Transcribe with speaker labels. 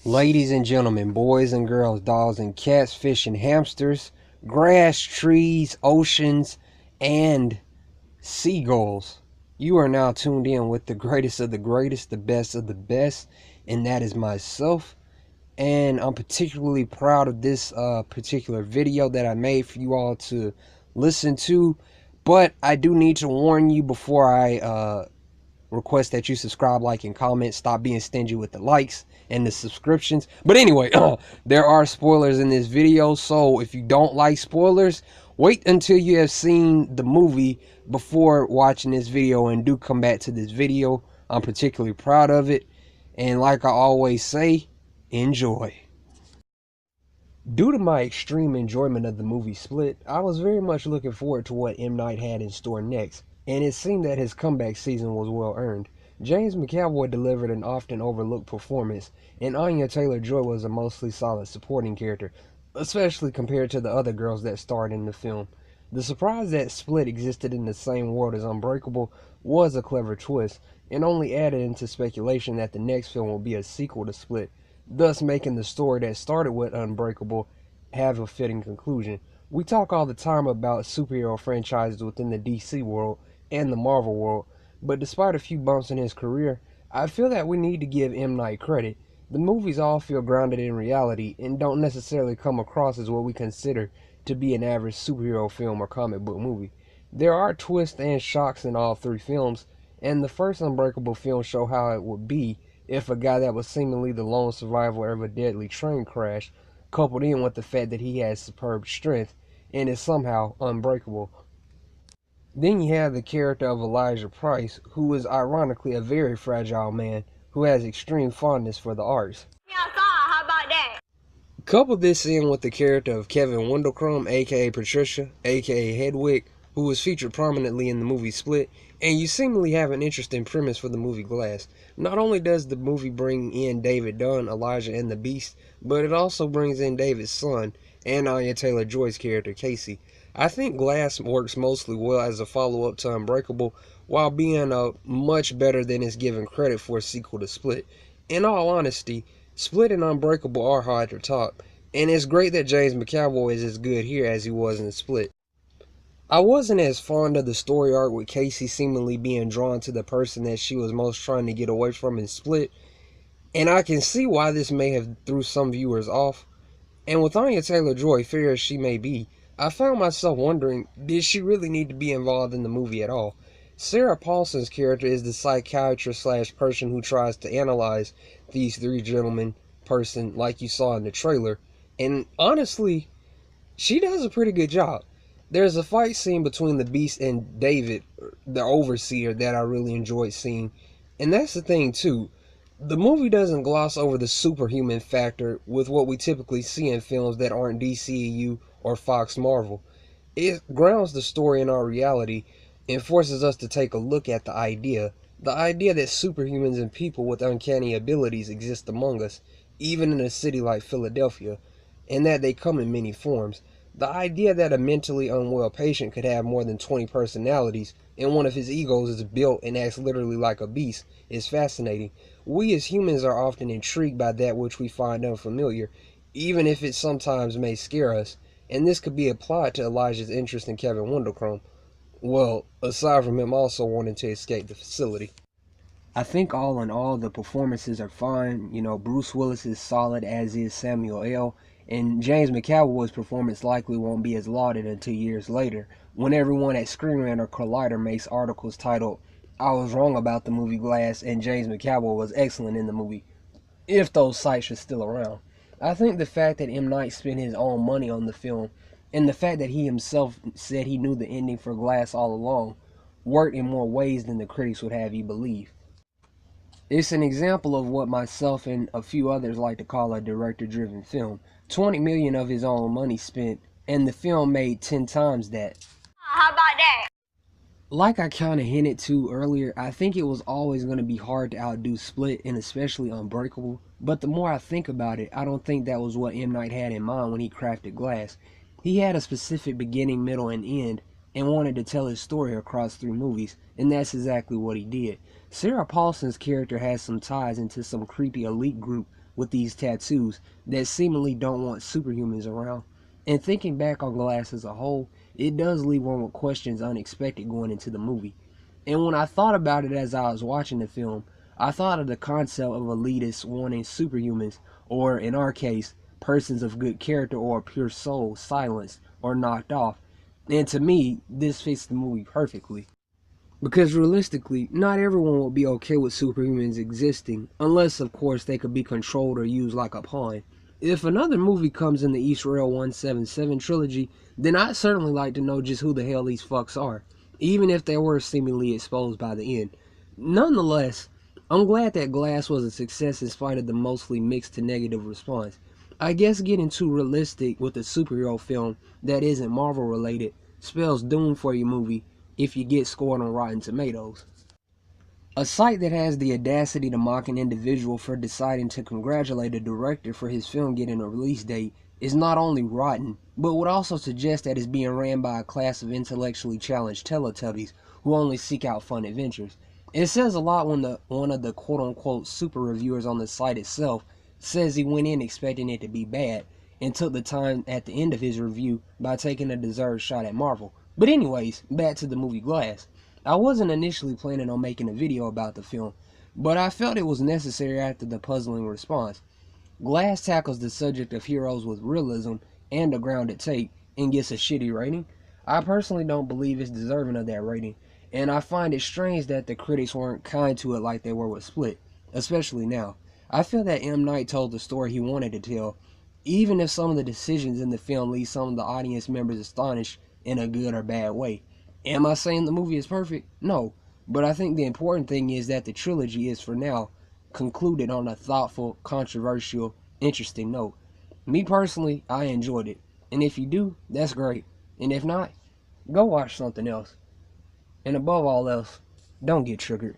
Speaker 1: Ladies and gentlemen, boys and girls, dogs and cats, fish and hamsters, grass, trees, oceans, and seagulls. You are now tuned in with the greatest of the greatest, the best of the best, and that is myself. And I'm particularly proud of this particular video that I made for you all to listen to. But I do need to warn you before I request that you subscribe, like, and comment. Stop being stingy with the likes and the subscriptions. But anyway, there are spoilers in this video, so if you don't like spoilers, wait until you have seen the movie before watching this video, and do come back to this video. I'm particularly proud of it, and like I always say, enjoy. Due to my extreme enjoyment of the movie Split, I was very much looking forward to what M. Night had in store next, and it seemed that his comeback season was well earned. James McAvoy delivered an often overlooked performance, and Anya Taylor-Joy was a mostly solid supporting character, especially compared to the other girls that starred in the film. The surprise that Split existed in the same world as Unbreakable was a clever twist, and only added into speculation that the next film will be a sequel to Split, thus making the story that started with Unbreakable have a fitting conclusion. We talk all the time about superhero franchises within the DC world and the Marvel world, but despite a few bumps in his career, I feel that we need to give M. Night credit. The movies all feel grounded in reality and don't necessarily come across as what we consider to be an average superhero film or comic book movie. There are twists and shocks in all three films, and the first Unbreakable film showed how it would be if a guy that was seemingly the lone survivor of a deadly train crash, coupled in with the fact that he has superb strength and is somehow unbreakable. Then you have the character of Elijah Price, who is ironically a very fragile man who has extreme fondness for the arts. How about that? Couple this in with the character of Kevin Windlecrum, aka Patricia, aka Hedwig, who was featured prominently in the movie Split, and you seemingly have an interesting premise for the movie Glass. Not only does the movie bring in David Dunn, Elijah, and the Beast, but it also brings in David's son and Anya Taylor-Joy's character Casey. I think Glass works mostly well as a follow-up to Unbreakable, while being a much better than is given credit for a sequel to Split. In all honesty, Split and Unbreakable are hard to top, and it's great that James McAvoy is as good here as he was in Split. I wasn't as fond of the story arc with Casey seemingly being drawn to the person that she was most trying to get away from in Split, and I can see why this may have threw some viewers off. And with Anya Taylor-Joy, fair as she may be, I found myself wondering, did she really need to be involved in the movie at all? Sarah Paulson's character is the psychiatrist slash person who tries to analyze these three gentlemen person like you saw in the trailer, and honestly, she does a pretty good job. There's a fight scene between the Beast and David, the Overseer, that I really enjoyed seeing. And that's the thing too. The movie doesn't gloss over the superhuman factor with what we typically see in films that aren't DCEU or Fox Marvel. It grounds the story in our reality and forces us to take a look at the idea that superhumans and people with uncanny abilities exist among us, even in a city like Philadelphia, and that they come in many forms. The idea that a mentally unwell patient could have more than 20 personalities and one of his egos is built and acts literally like a beast is fascinating. We as humans are often intrigued by that which we find unfamiliar, even if it sometimes may scare us, and this could be applied to Elijah's interest in Kevin Windlecrum. Well, aside from him also wanting to escape the facility. I think all in all, the performances are fine. You know, Bruce Willis is solid, as is Samuel L. And James McAvoy's performance likely won't be as lauded until years later, when everyone at Screen Rant or Collider makes articles titled, "I was wrong about the movie Glass and James McAvoy was excellent in the movie," if those sites are still around. I think the fact that M. Night spent his own money on the film, and the fact that he himself said he knew the ending for Glass all along, worked in more ways than the critics would have you believe. It's an example of what myself and a few others like to call a director-driven film. 20 million of his own money spent, and the film made 10 times that. How about that? Like I kind of hinted to earlier, I think it was always going to be hard to outdo Split and especially Unbreakable, but the more I think about it, I don't think that was what M. Night had in mind when he crafted Glass. He had a specific beginning, middle, and end, and wanted to tell his story across three movies, and that's exactly what he did. Sarah Paulson's character has some ties into some creepy elite group with these tattoos that seemingly don't want superhumans around. And thinking back on Glass as a whole, it does leave one with questions unexpected going into the movie. And when I thought about it as I was watching the film, I thought of the concept of elitists wanting superhumans, or in our case, persons of good character or pure soul, silenced or knocked off. And to me, this fits the movie perfectly. Because realistically, not everyone will be okay with superhumans existing, unless of course they could be controlled or used like a pawn. If another movie comes in the Israel 177 trilogy, then I'd certainly like to know just who the hell these fucks are, even if they were seemingly exposed by the end. Nonetheless, I'm glad that Glass was a success in spite of the mostly mixed to negative response. I guess getting too realistic with a superhero film that isn't Marvel related spells doom for your movie if you get scored on Rotten Tomatoes. A site that has the audacity to mock an individual for deciding to congratulate a director for his film getting a release date is not only rotten, but would also suggest that it's being ran by a class of intellectually challenged Teletubbies who only seek out fun adventures. It says a lot when one of the quote-unquote super reviewers on the site itself says he went in expecting it to be bad and took the time at the end of his review by taking a deserved shot at Marvel. But anyways, back to the movie Glass. I wasn't initially planning on making a video about the film, but I felt it was necessary after the puzzling response. Glass tackles the subject of heroes with realism and a grounded take and gets a shitty rating. I personally don't believe it's deserving of that rating, and I find it strange that the critics weren't kind to it like they were with Split, especially now. I feel that M. Night told the story he wanted to tell, even if some of the decisions in the film leave some of the audience members astonished in a good or bad way. Am I saying the movie is perfect? No, but I think the important thing is that the trilogy is, for now, concluded on a thoughtful, controversial, interesting note. Me personally, I enjoyed it, and if you do, that's great, and if not, go watch something else. And above all else, don't get triggered.